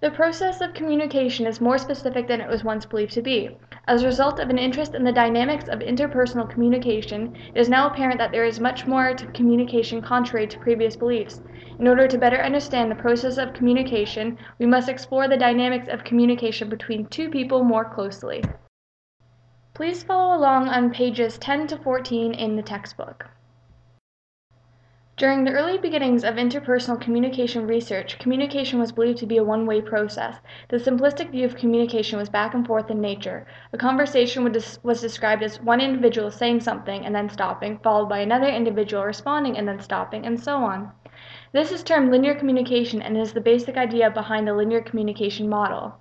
The process of communication is more specific than it was once believed to be. As a result of an interest in the dynamics of interpersonal communication, it is now apparent that there is much more to communication contrary to previous beliefs. In order to better understand the process of communication, we must explore the dynamics of communication between two people more closely. Please follow along on pages 10 to 14 in the textbook. During the early beginnings of interpersonal communication research, communication was believed to be a one-way process. The simplistic view of communication was back and forth in nature. A conversation was described as one individual saying something and then stopping, followed by another individual responding and then stopping, and so on. This is termed linear communication and is the basic idea behind the linear communication model.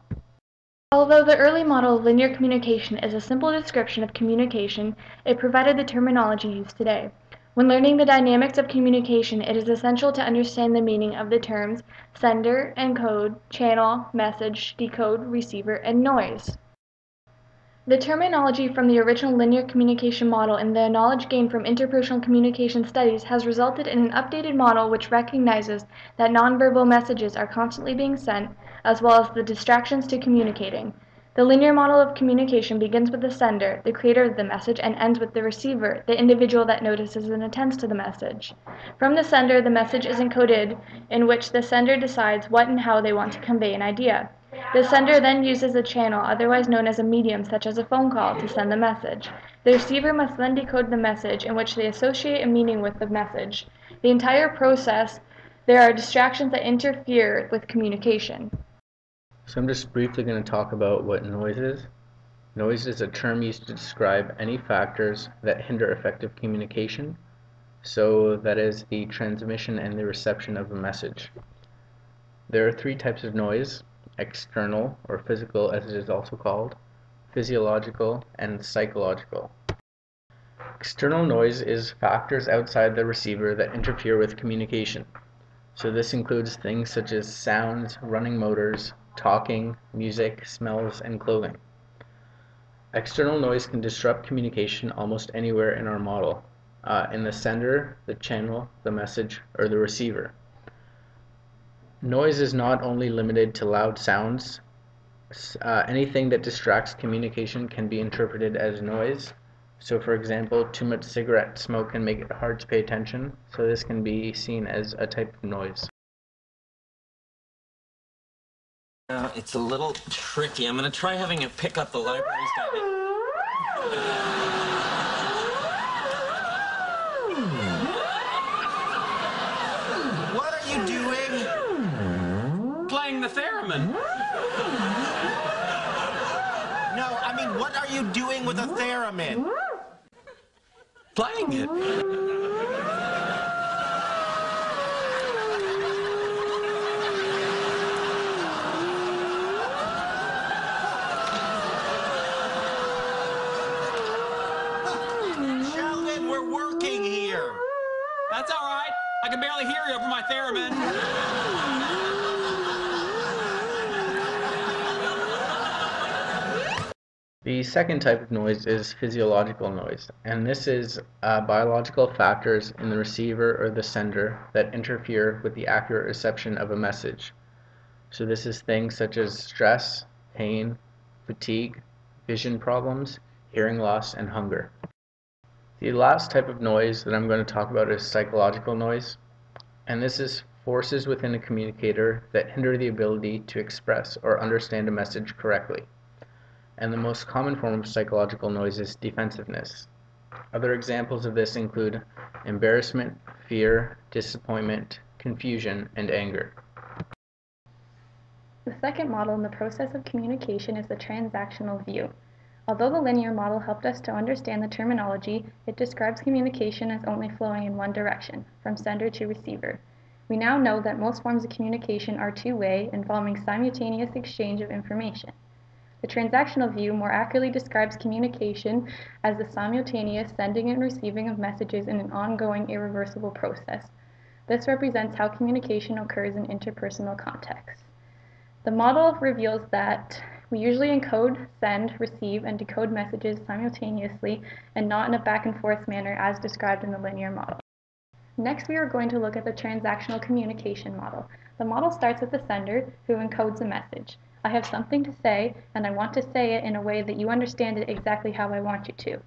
Although the early model of linear communication is a simple description of communication, it provided the terminology used today. When learning the dynamics of communication, it is essential to understand the meaning of the terms sender, encode, channel, message, decode, receiver, and noise. The terminology from the original linear communication model and the knowledge gained from interpersonal communication studies has resulted in an updated model which recognizes that nonverbal messages are constantly being sent, as well as the distractions to communicating. The linear model of communication begins with the sender, the creator of the message, and ends with the receiver, the individual that notices and attends to the message. From the sender, the message is encoded, in which the sender decides what and how they want to convey an idea. The sender then uses a channel, otherwise known as a medium, such as a phone call, to send the message. The receiver must then decode the message, in which they associate a meaning with the message. The entire process, there are distractions that interfere with communication. So I'm just briefly going to talk about what noise is. Noise is a term used to describe any factors that hinder effective communication. So that is the transmission and the reception of a message. There are three types of noise: external, or physical as it is also called, physiological, and psychological. External noise is factors outside the receiver that interfere with communication. So this includes things such as sounds, running motors, talking, music, smells, and clothing. External noise can disrupt communication almost anywhere in our model, in the sender, the channel, the message, or the receiver. Noise is not only limited to loud sounds. Anything that distracts communication can be interpreted as noise. So for example, too much cigarette smoke can make it hard to pay attention, so this can be seen as a type of noise. It's a little tricky. I'm going to try having it pick up the library's What are you doing? Playing the theremin. No, I mean, what are you doing with a theremin? Playing it. Sheldon, we're working here. That's all right. I can barely hear you over my theremin. The second type of noise is physiological noise, and this is biological factors in the receiver or the sender that interfere with the accurate reception of a message. So this is things such as stress, pain, fatigue, vision problems, hearing loss, and hunger. The last type of noise that I'm going to talk about is psychological noise, and this is forces within a communicator that hinder the ability to express or understand a message correctly. And the most common form of psychological noise is defensiveness. Other examples of this include embarrassment, fear, disappointment, confusion, and anger. The second model in the process of communication is the transactional view. Although the linear model helped us to understand the terminology, it describes communication as only flowing in one direction, from sender to receiver. We now know that most forms of communication are two-way, involving simultaneous exchange of information. The transactional view more accurately describes communication as the simultaneous sending and receiving of messages in an ongoing, irreversible process. This represents how communication occurs in interpersonal contexts. The model reveals that we usually encode, send, receive, and decode messages simultaneously and not in a back and forth manner as described in the linear model. Next, we are going to look at the transactional communication model. The model starts with the sender, who encodes a message. I have something to say, and I want to say it in a way that you understand it exactly how I want you to.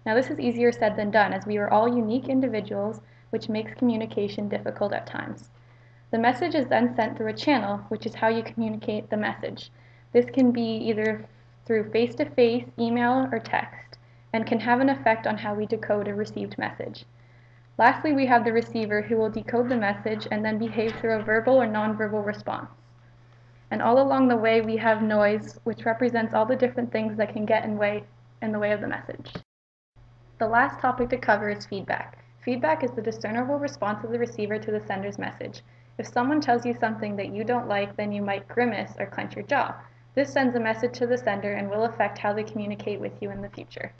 Now, this is easier said than done, as we are all unique individuals, which makes communication difficult at times. The message is then sent through a channel, which is how you communicate the message. This can be either through face-to-face, email, or text, and can have an effect on how we decode a received message. Lastly, we have the receiver, who will decode the message and then behave through a verbal or nonverbal response. And all along the way, we have noise, which represents all the different things that can get in the way of the message. The last topic to cover is feedback. Feedback is the discernible response of the receiver to the sender's message. If someone tells you something that you don't like, then you might grimace or clench your jaw. This sends a message to the sender and will affect how they communicate with you in the future.